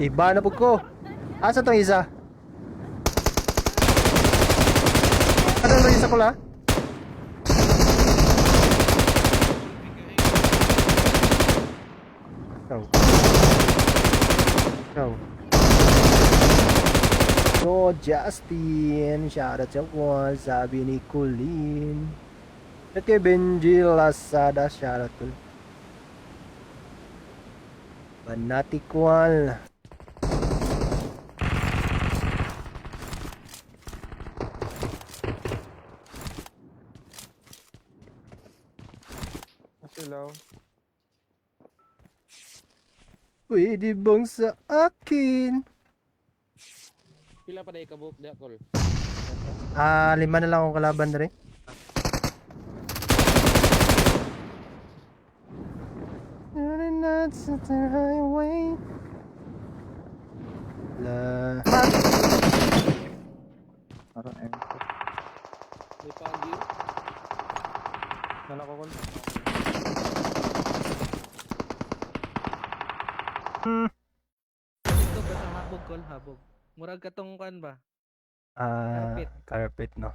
Iba na po ko. Asa tong isa? Ano na isa ko la? Ikaw. Ikaw. So, Justin. Shoutout sa wall. Sabi ni Colleen. At kay Benji Lazada. Shoutout ko. Banatikwal. Hello. Pwede bang sa akin? Pila pa day kabuk dia kol. 5 na lang akong kalaban na rin. Highway. Parang M4. May pagi. Nala ko kol. Ito ba sa habog kol habog. Murag katong kan ba? Carpet no.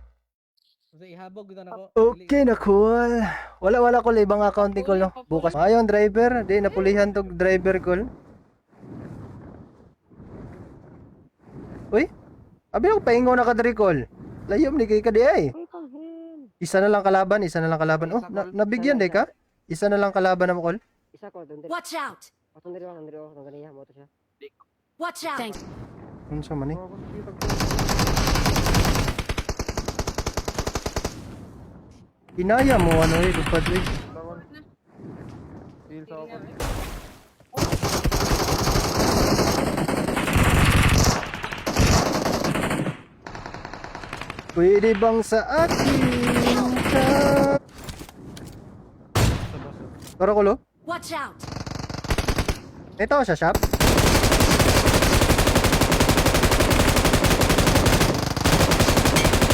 Kasi ihabog gito nako. Okay na cool. Wala ko ibang accounting call no. Bukas. Ayong driver, di napulihan tog driver call. Uy. Abi ako paingo na ka diri call. Layom ni kay ka di ay. Isa na lang kalaban. Oh, nabigyan di ka? Isa na lang kalaban na mo call. Isa ko, doon din. Watch out! Doon din ako, doon ganiya, moto siya. Watch out! Thanks. Unsa man eh? Inaya mo ano eh, kumpadre. Lawan. Heal sa ako. Pwede bang sa akin ka? Tara ko lo? Watch out! Ito sa shop?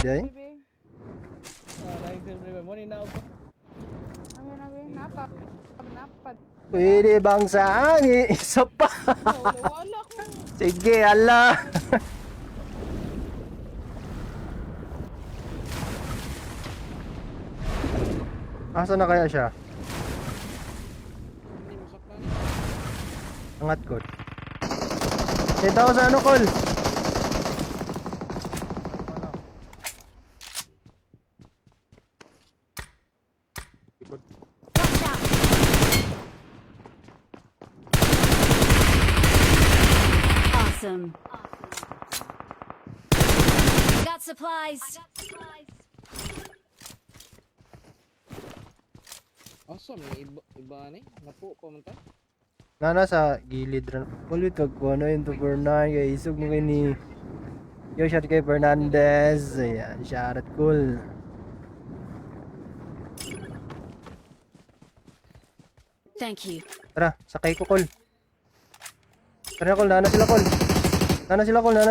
Day? Like siyempre mo ni na ako. Napad. Pwede bang sa akin? Isa pa. Wala ko. Sige, ala. Asa na kaya siya? Hindi mo saktan. Angat ko. Kita ko sa ano, Col? Watch out! Awesome. Got supplies. Awesome, iba ni. Napo pa man ta. Nana sa gilid rin. Ulit wag ko ano yung 249 kay isog mo kay ni yo shot kay Fernandez. Ayan, shoutout cool. Thank you. Tara, sakay ko Col. Tara Col, nana sila Col. Nana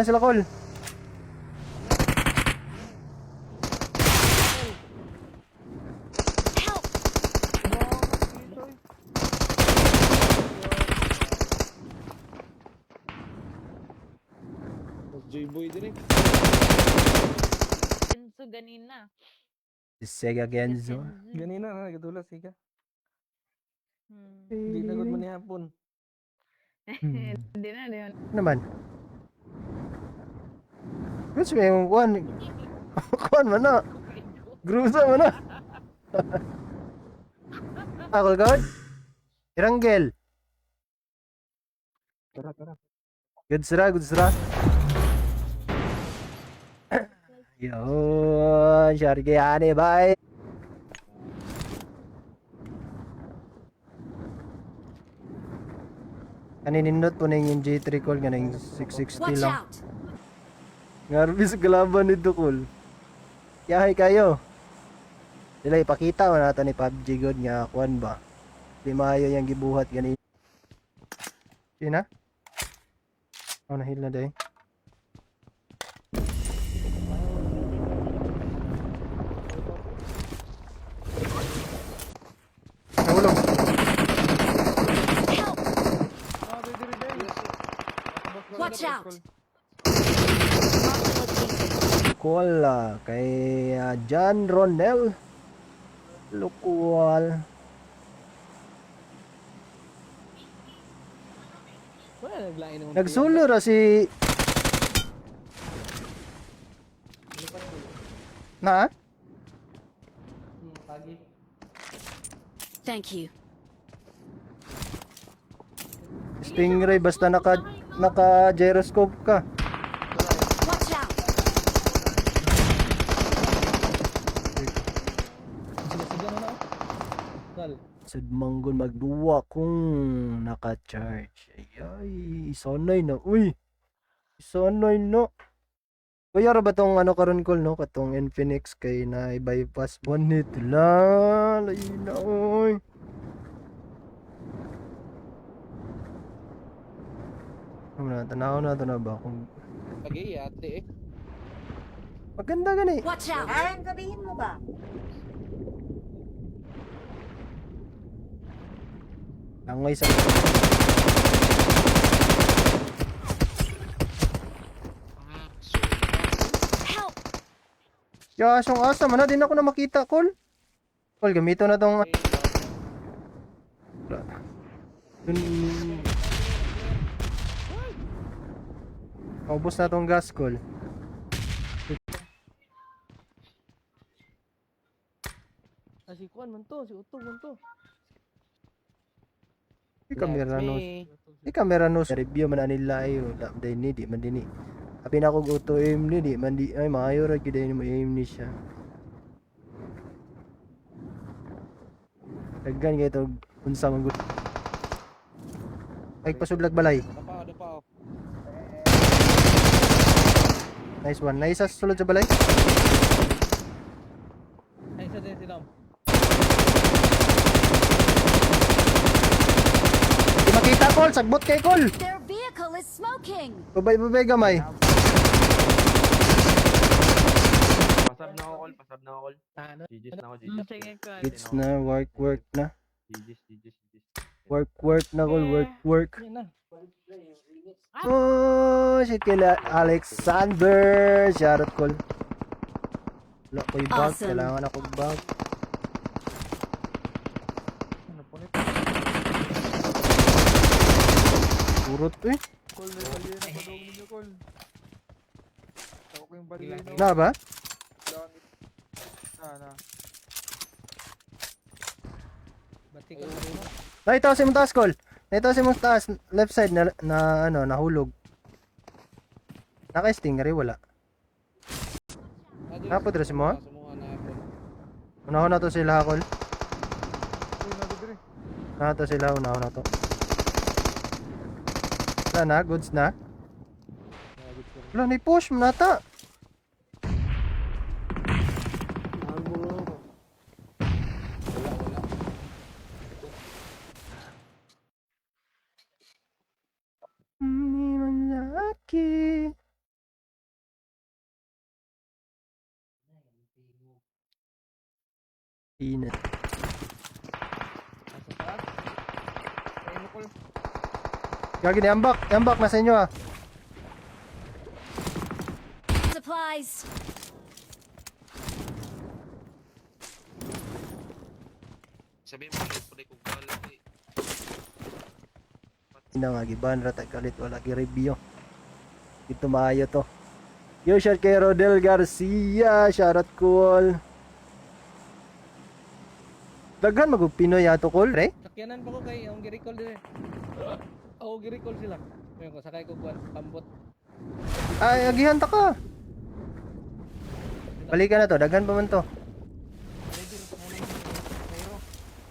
sila Col. Help! J-boy din eh. Enzo ganina. Si Sega Genzo. Ganina na, nagdulas siya. Hmm. Hindi na good man ni hapon. Hindi na yun. Ano naman? Gusto mo yung kuhan. Kuhan man na. Grusa man na. Akol ka? Iranggel. Tara. Good sira. Yun, Shargyani, bye. Kaninindot po na yung J3 call nga na yung 660 Watch lang. out! Ngarbi sa kalaban nito call. Yahay kayo. Sila ipakita mo natin ni PUBG God nga kuan ba. Di maayo yung gibuhat gani. Sina? Oh, nahil na day. Nahulog. Help! Ah, diri. out! Call. Marked a location. Call kay John Ronel Lukual. Wala naglain naman. Nagsulo ra si na Pagi. Thank you. Stingray basta naka gyroscope ka. Watch out! Sige na. Kal. Sudmanggon magduwa kung naka-charge. Ay, sonay na. Uy, sonay na. Kuya ra ba tong ano karon call no? Katong Infinix kay na bypass bonnet la. Layo na oy. Tanaw na to na ba kung Pagi ate eh. maganda gani. Watch out! Ayan, sabihin mo ba? Langoy sa Help! Yasyong asa man na din ako na makita call. Call gamito na tong Ubos na tong gas call. Si Kuan man to, si Utog man to. Di kamera no. Di kamera no review man nila ay day ni di man dini. Abi na ko auto aim ni di man di ay maayo ra gid ni mo aim ni siya. Daggan kay to unsa man gud. Ay pasudlag balay. Dapaw. Nice one. Nice sa sulod sa balay. Ay, isa din si Dom. Di makita call sagbot kay call. Their vehicle is smoking! Babay gamay. Pasab na ako, call. Pasab na ako, call. Ano? GG's na ako, GG's. Sige, Kuan. It's na work na. GG's. Work na call work. Yan na. Oh, shit kila Alexander. Shoutout call. Wala ko yung bag. Awesome. Kailangan ako bag. Ano po nito? Urot eh. Call na yung baliyan na padong ninyo, Call. Ako ko yung baliyan na. Na ba? Langit. Na. Bati ka muna. Nakita ko si Muntas call. Nakita ko si Muntas. Left side na ano, nahulog. Naka-stingray, wala. Napod rin si mo? Sumuha na ako. Unahon na to sila call. Uy, nagdiri. Na to sila, unahon na to. Wala na, goods na. Wala, ni-push mo nata. Hindi man laki. Inat. Ay, mo, Call. Gagi na, yambak na sa inyo ah. Supplies! Sabi mo, pwede kong bala eh. Ina nga, giban rata kalit, wala gi-review. Ito maayo to. Yo, shout kay Rodel Garcia, shoutout call. Daghan magug Pinoy ato call, re? Sakyanan pa ko kay ang gi-recall dire. Ako gi-recall sila. Ngayon ko sakay ko kuan pambot. Ay, agihan ta ka. Balikan na to, daghan pa man to.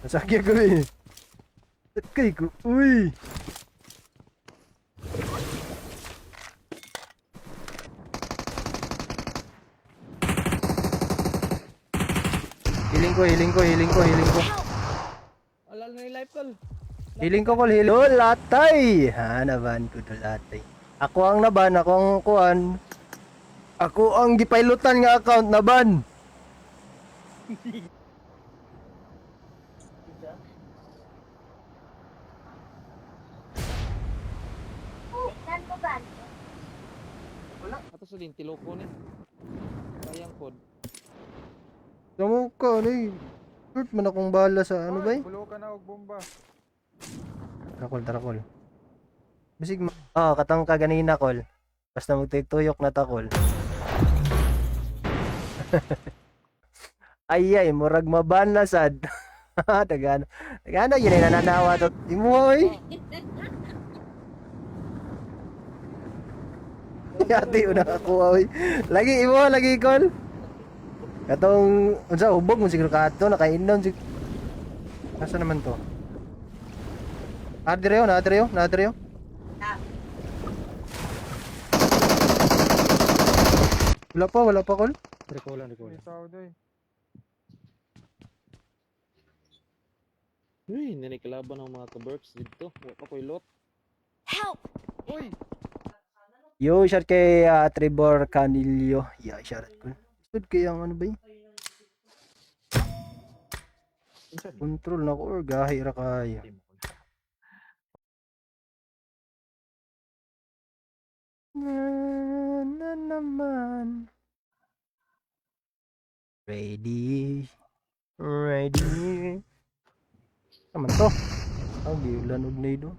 Nasakya ko eh. Sakay ko, uy. Healing ko. Alal na yung life call. Healing ko, call. Latay! Ha, naban ko to latay. Ako ang naban, ako ang kuan. Ako ang gipailutan nga account naban. sa din tiloko ni. Sayang pod. Tamo ka, ano short man akong bala sa ano ba Bulo ka na og bomba. Tarakol. Bisig mo. Katang ka ganina, Kol. Basta magtuyok na takol. Ay, murag maban na sad. Tagano. Yun ay nananawa to. Imo, oy. Yati una ako, oy. Lagi, Kol. Katong, unsa, hubog mo siguro kato, nakainom siguro. Asa naman to? Nadreo. Wala pa, Kol. May tao doy. Uy, nanikalaban ng mga kaberks dito. Wala pa ko'y lot. Help! Uy! Yo, shout kay Trevor Canillo. Yeah, shout out, Kol. Stud kay ang ano ba yun? Control na ko or gahi ra kayo. Na naman. Ready. Naman to. Giulan og nado.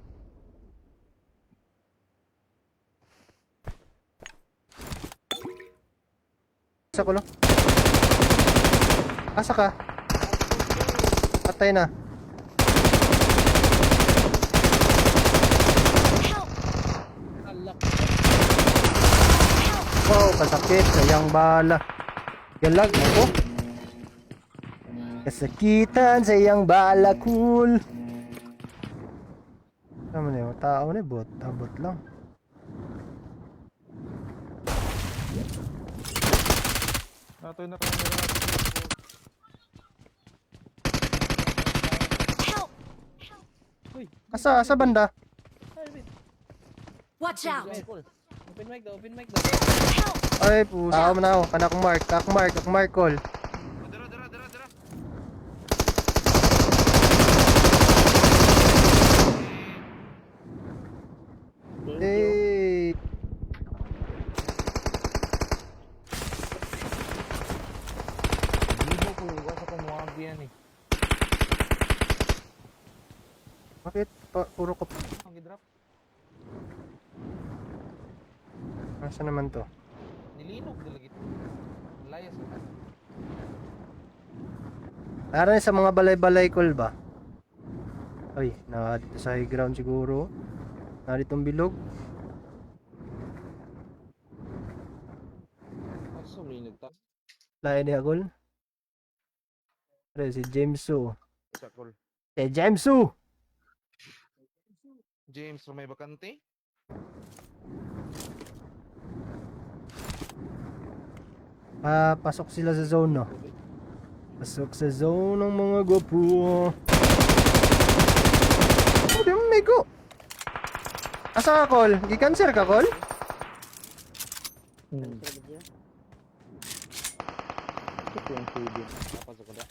Asa ko lang? Asa ka? Patay na. Alak. Wow, kasakit. Sayang bala. Galag ako. Kasakitan, sayang bala, cool. Ano na yung tao na bot? Abot lang. Natoy na camera. Help! Asa banda? Watch out! Open mic daw. Help! Ay, puta mo na ako. Kanak mark, call. Dara. Hey. Video ko wasa ko mo yan eh. Bakit? Puro ko. Ang drop. Asa naman to? Nilinog dilagit. Layas ka. Para sa mga balay-balay, call ba? Ay, dito sa high ground siguro. Ditong bilog. Aso linig ta. Lain niya, call. Pero si Jamesu. Isa call. Si Jamesu! James, may bakante? Pasok sila sa zone, no? Pasok sa zone ng mga gwapo. Oh, di mo may go. Asa ka, call? Gi-cancer ka, call? Ito yung video. Napasok ko na.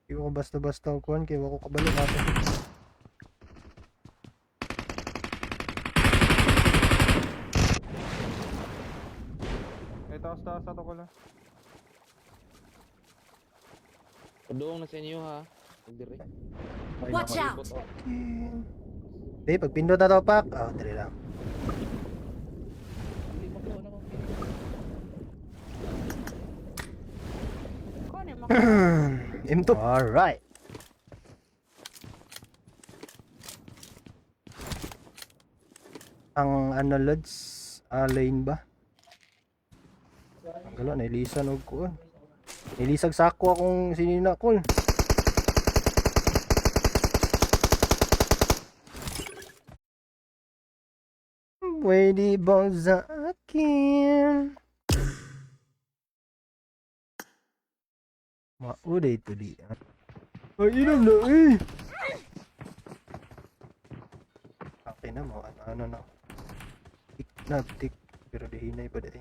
Iwa ko basta-basta ang kuhan, kaya wako kabalik ako. May taas ato ko lang. Padoong na sa inyo ha. Dire. Watch out! Di, pag pindot na to, pak. Dali lang. Kunin mo. M2. Alright. Ang ano, Lods? Lane ba? Gala, nailisan og ko. Nilisag sako akong sinina, call. Pwede bang sa akin? Mauday to di. Ay, inom na eh! Okay na mo, ano na. Tik. Pero dihinay pa dahil.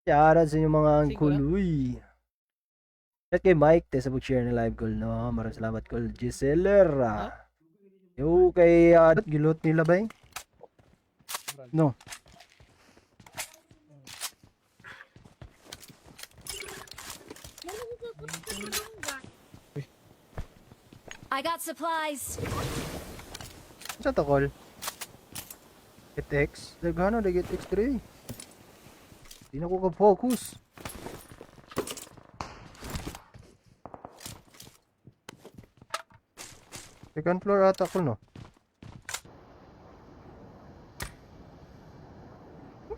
Shoutout sa inyo mga angkol, uy! At kay Mike, tayo sa pag-share na live call, no? Maraming salamat call, Giselera. Yo, kay gilot nila ba eh? No. I got supplies. Sa to, Col? GitX? Daghano na GitX 3. Di na ko ka-focus. Second floor ata ko, no?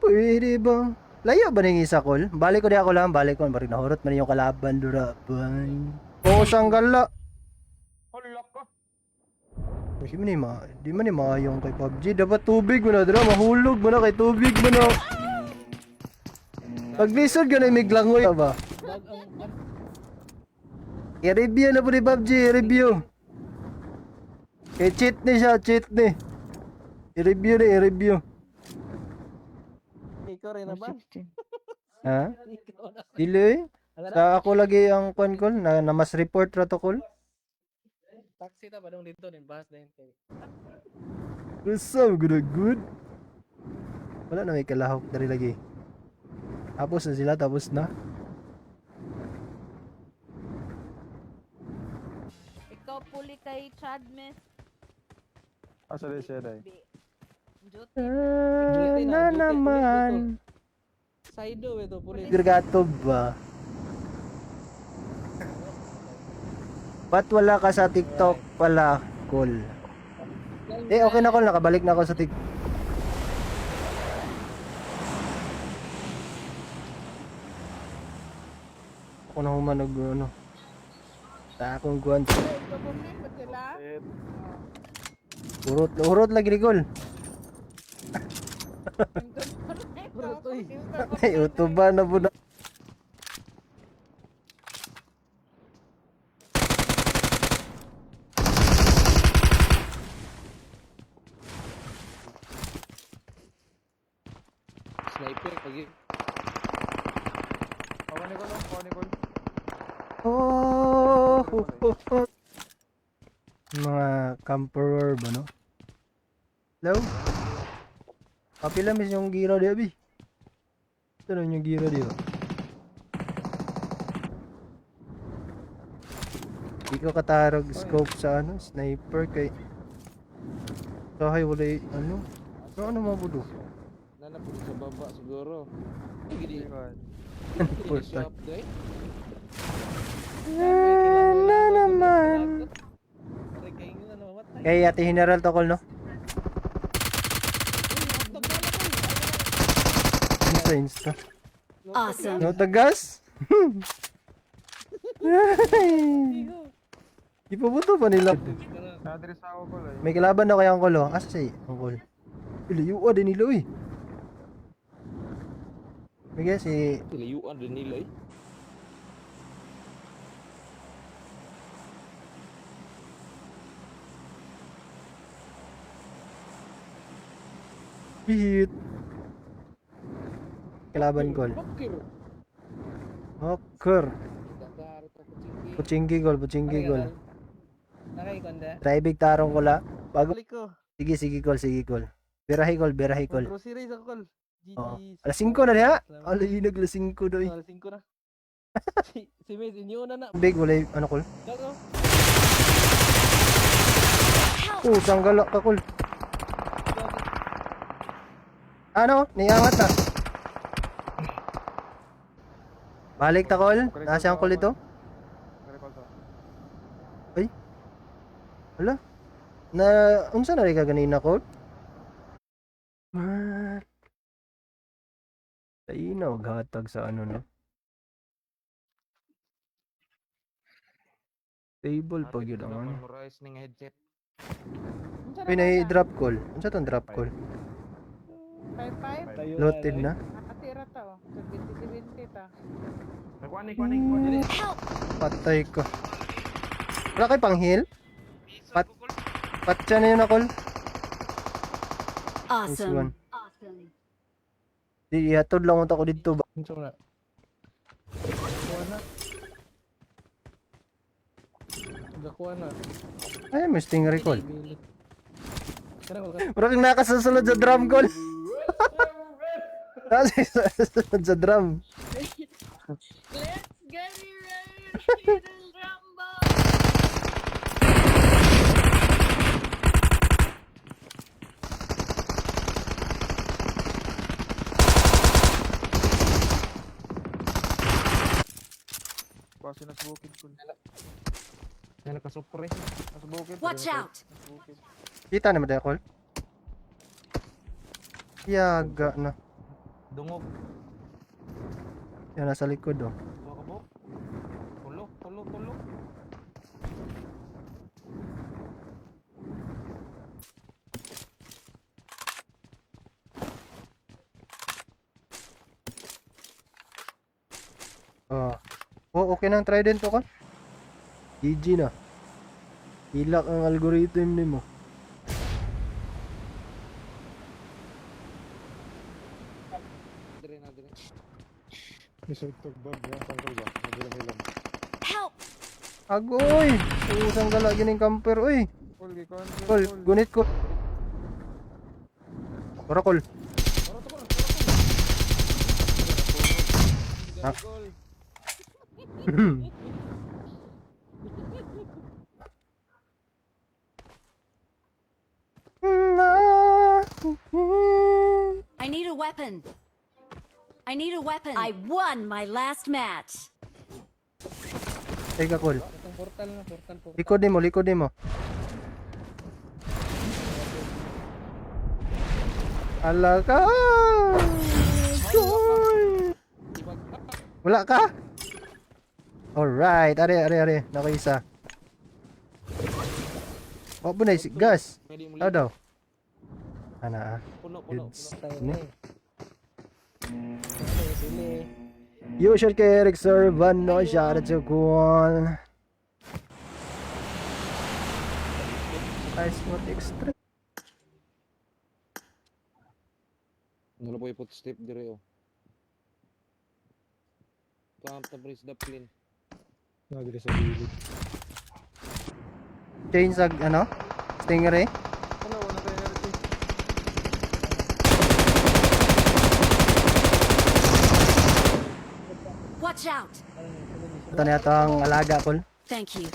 Pwede ba? Layo ba ng isa, Col? Balik ko di ako lang, balik ko. Balik nahurot man yung kalaban, dura. Bye. Oo, sanggala. Hala ka. Di man ni maayong kay PUBG. Dapat tubig mo na, dra. Mahulog mo na kay tubig mo na. Pag lisod ka na imiglangoy ba? Dag ang I-review na po ni PUBG, i-review. Eh, cheat ni siya, cheat ni. I-review na, i-review. ikaw rin na ba? 16. Ha? Ikaw na. Dili? Sa ako lagi ang kwan na mas report protocol. Taxi ta ba nung dito din bahas din kay. What's up, good? Wala na may kalahok dari lagi. Tapos na sila, tapos na. Ikaw puli kay Chad, miss. Asa rin siya dahil? Duty. Na naman. Saido ito pulis. Gato ba? Ba't wala ka sa TikTok pala, Col? Eh, okay na, Col. Nakabalik na ako sa TikTok. Ako na humanog, ano. Sa akong guwan. Ikaw bumi, ba't sila? Urot lagi ni Col. Urot, uy. Ay, utuba na po na. Sniper pagi. Pawa ni Col, pawa ni Col. Oh, mga camperer ba, no? Hello? Kapila mis yung gira di abi. Ito na yung gira di ba? Di ko katarog scope sa ano, sniper kay Kahay wala ano? Ano mo budo? Nanapod sa baba siguro. Gidi. Ikaw. First Shop day. Na naman. Kay Ate General to, Col, no? Insta. Awesome. No tagas? Ipabuto pa nila. Nadiri sa ako Col ay. May kalaban na kaya ang Col, oh. Asa si ang Col? Ilayuwa din nila, uy. May si Layuan din nila eh. hit. Kalaban, Col. Bakir. Oker. Dadar ta kucing. Puchinggi, Col. Puchinggi, Col. Nakaikonda. Driving tarong ko la. Bago. Balik ko. Sige, Col. Sige, Col. Birahi, Col. Birahi, Col. Groceries ako kol. Oo. Alas 5 na diha. Alas 5 doy. Alas 5 na. Si Miss inyo na na. Big wala ano, Col. Dago. Oh, sanggala ka, Col. Ano? Niangat na. Balik ta, Col. Nasa ang Col ito? Recall to. Wala. Na unsa na rin ka ganina, Col? What? Tainaw gatag sa ano, no? Table pag yun ang ano. Memorize ning headset. Pinay-drop call. Unsa tong drop call? 5-5. Loaded na. Nakatira ta oh. Sa 20-20 ta. Kuani. Help! Patay ko. Wala kay pang heal? Patcha na yun na call. Nice Awesome. one. Di ihatod lang unta ko dito ba. Unsa na? Kuha na. Gakuha na. Ay, may stingray call. Bilit. Kana ko Wala kang nakasusunod sa drum call. Kasi sa drum. Let's get it ready to rumble. Base nasa bukid, Kul. Yan nakasupre. Nasa bukid. Watch out! Nasa bukid. Kita naman tayo, Col. Yaga na. Dungog. Yan, nasa likod, oh. Tuwa ka po. Tulok, tulok, tulok. Oh. Oh, okay nang trident to, Col. GG na. Hilak ang algorithm ni mo. Dire na dire. Help! Agoy! Usang gala gining camper, oy. Kul, gikuhan ko. Col, gunit ko. Tara, Col. Ah. Gol. I need a weapon. I need a weapon. I won my last match. Teka, Col. Itong portal na, portal po. Likod mo, likod mo. Ala ka! Col! Wala ka? Alright, are. Nakaisa. Oh, bunay, gas. Pwede mo Ano daw? Ana, puno, puno, Goods. puno. Tayo Ni? na eh. You should get Eric Servan, no? Shout out to Kuan. Ice Mode Extra. Wala po ipot step dire oh. Camp na bris the plane. Nagre sa gilid. Change sa, ano? Stingray. Wala, wala tayo energy. Watch out! Ito na ito ang alaga, Col. Thank you.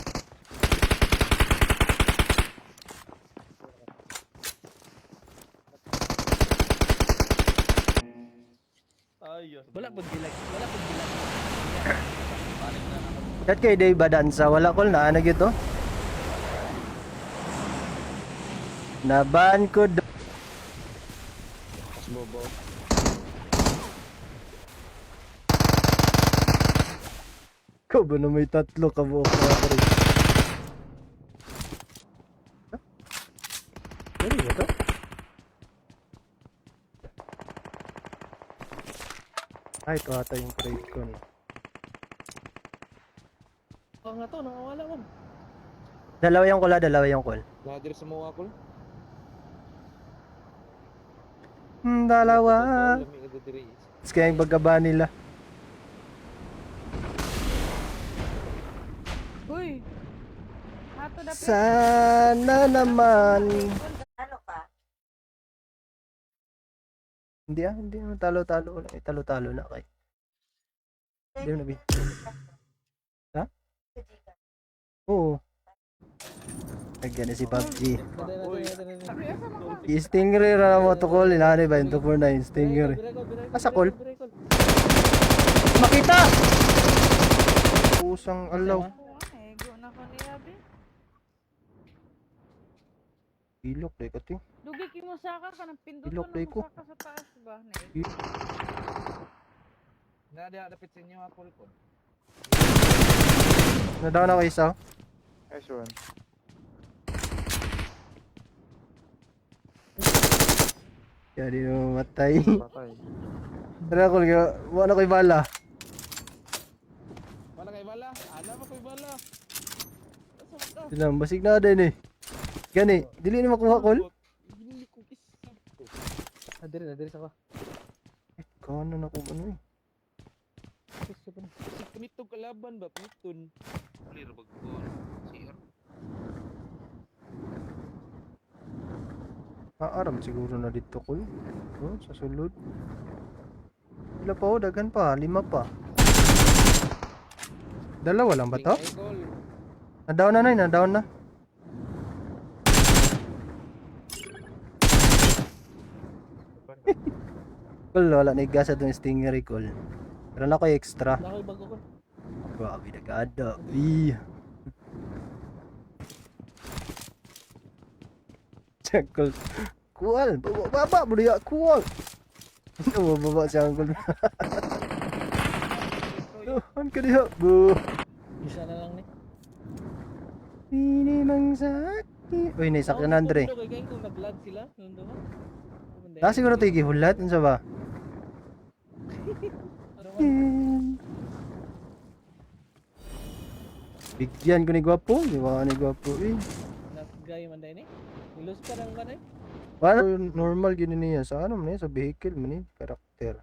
Wala pong dilag. Wala pong dilag. Kat kay Dave Badansa, wala, Col, na ano gito? Naban ko do. Mas bobo. Ko ba na may tatlo ka buok na pa rin? Ano ba ito? Ay, ito ata yung crate ko. No? Oh, nga to, nakawala mo. Dalawa yung call, dalawa yung call. Nadir sa mga kol. Dalawa. Lami ka dire. Tapos kaya yung bagaba nila. Uy! Ato na Sana naman. Ano ka? Hindi naman talo-talo lang. Talo-talo na kay. Hindi mo nabi. Ha? Oo. Nagyan na si PUBG. Stingray na mo to call. Inanay ba yung 249 Stingray. Asa call? Makita! Pusang alaw. Go na ko ni Abi. Ilok day ka ting. Dugi ki mo saka ka ng pindot Ilok ko day na ko. mo saka sa taas ba? Nada dapat sa inyo kol ko. Nadaw na ko isa. Nice one. Kaya di mo matay. Patay. Tara call. Wala ko'y bala. Wala kay bala. Ala pa koy bala. Silang basig na din eh. Gani, dili na makuha call. Ginili ko isa. Nadiri sa ko. Kanan ako ano eh. Si punitog kalaban ba piton. Clear bag ko. CR. Aaram siguro na dito call. Oh, sa sulod. Wala pa oh, daghan pa, 5 pa. Dalawa lang ba to? Ay, Col. Na-down na, na-down na. Cool, wala na igasa itong stingery, cool. Pero na ko extra. Wala ko bago ko. Grabe, nagada. Ih. Check, cool. Cool, baba mo niya, cool. Baba siya, cool. Tuhan ka diha, bu. Isa na lang ni. Ini mang sakit. Uy, naisak na Andre. Kay kayo kung nag-lag sila, nandun ba? Ah, siguro ito igihulat, ano ba? Bigyan ko ni Gwapo, di ba ni Gwapo eh. Nag-gay man dahil ni. Ilus pa lang ba na eh? Wala, normal gini niya sa ano man eh, sa vehicle man eh, karakter.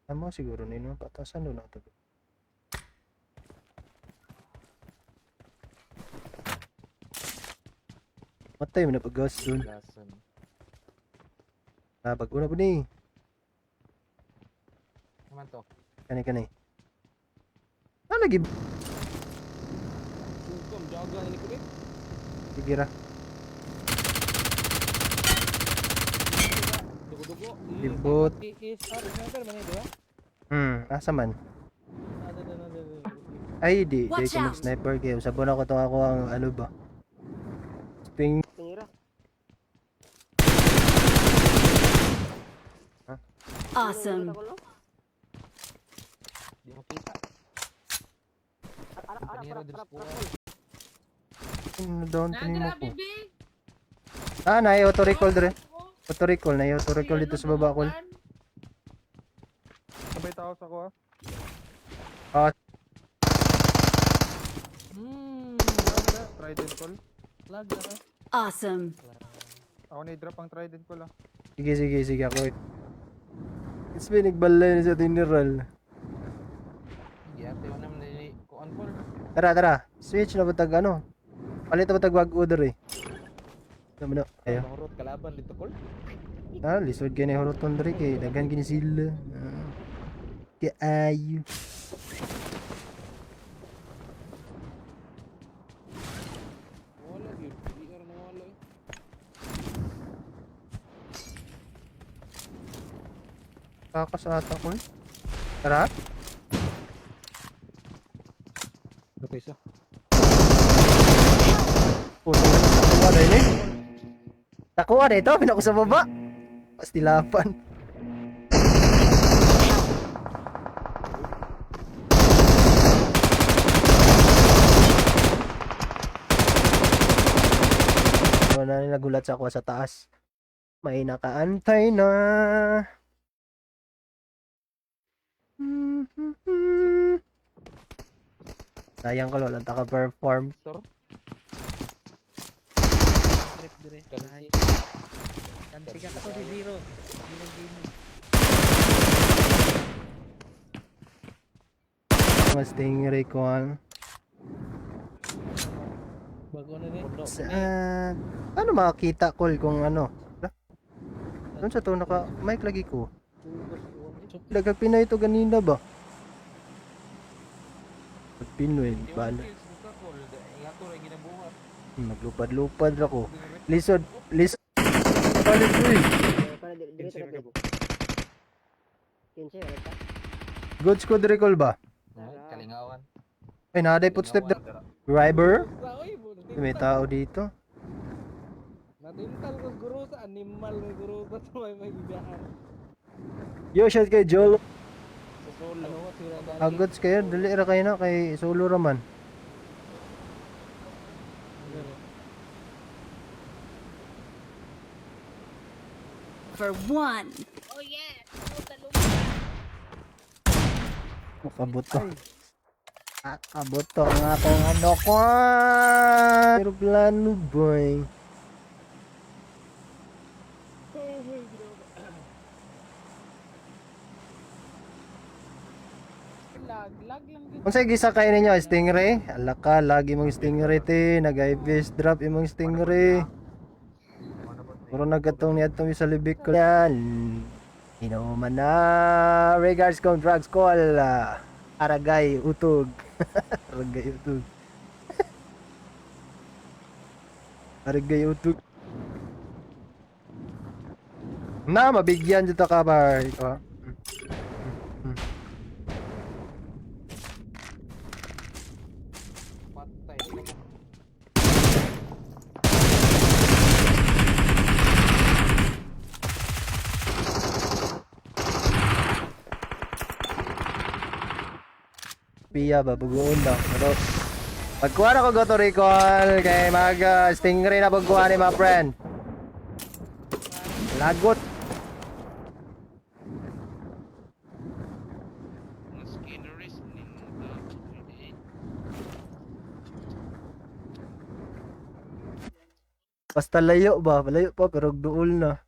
Tama siguro nino, patasan doon nato. Matay mo na pag-gas doon. Lasan. Ah, pag-una po ni. Naman to. Kani. Ah, lagi. Sungkom, jaga ini ko rin. Sige ra. Dugo-dugo. Libot. PSR, sniper man ito ha? Asa man? Ada. Ay, di Watch ko out. mag-sniper kayo. Sabon ako itong ako ang ano ba? Ping. Tingira. Awesome. Di makita. Paniro din sa kuha. Down to mo ko. Ah, auto recall dire. Auto recall, auto recall dito sa baba ko. Sabay tao sa ko ah. Trident call. Lag na ka. Awesome. Ako na-drop ang trident call ah. Sige ako. It's been nagbalay na sa tineral. Yeah, tayo naman ni kuan Paul. Tara. Switch na batag ano. Palit na batag wag order eh. Naman na. Ayo. Mahurot kalaban dito Paul. Ah, lisod kay ni Horoton dre kay daghan gini sila. Kay ayu. Wala gyud. Di ka na wala. Takas ata ko. Tara. Okay sa. Takuha na ini. Takuha na ito, pinako sa baba. Pastilapan. Wala na nagulat sa ako sa taas. May nakaantay na. Sayang ko lang taka-perform. Sir. Trip dire. Kanay. Kantiga ka to di zero. Gini. Mas stingray ko ang Bago na ni. saan? Ano makakita call kung ano? Doon sa to naka mic lagi ko. Lagag Pinoy ito ganina ba? Pag Pinoy, bala. Ingato ra ginabuhat. Naglupad-lupad ako. Lisod. Balik ko eh. Para dito na po. 15 wala pa. Goods ko recall ba? Kalingawan. Ay, naaday footstep na. Driver? Oy, May tao dito. Nadintal ko guru sa animal na guru sa may bibiyaan. Yo, shout kay Joel. Ano ko sira dali. Agots kayo, dali ra kayo na kay solo raman. For one. Oh yeah. Makabuto. Makabuto ang akong ano ko. Aeroplano boy. Lag lang gid. Kung sa gisa kayo ninyo, stingray? Alaka, lagi mong stingray te. Nag-i-fish drop imong stingray. Puro nagatong niya itong sa libik ko. Yan. Inuman na. Regards kong drugs call. Aragay, utog. Aragay, utog. Aragay, utog. Na, mabigyan dito ka ba? Ito. Patay. Piya ba, bugoon lang. Pero, pagkuha na ko go to recall, kay mag stingray na pagkuha ni my friend. Lagot. Mga skinneries ni Basta layo ba? Layo pa pero duol na.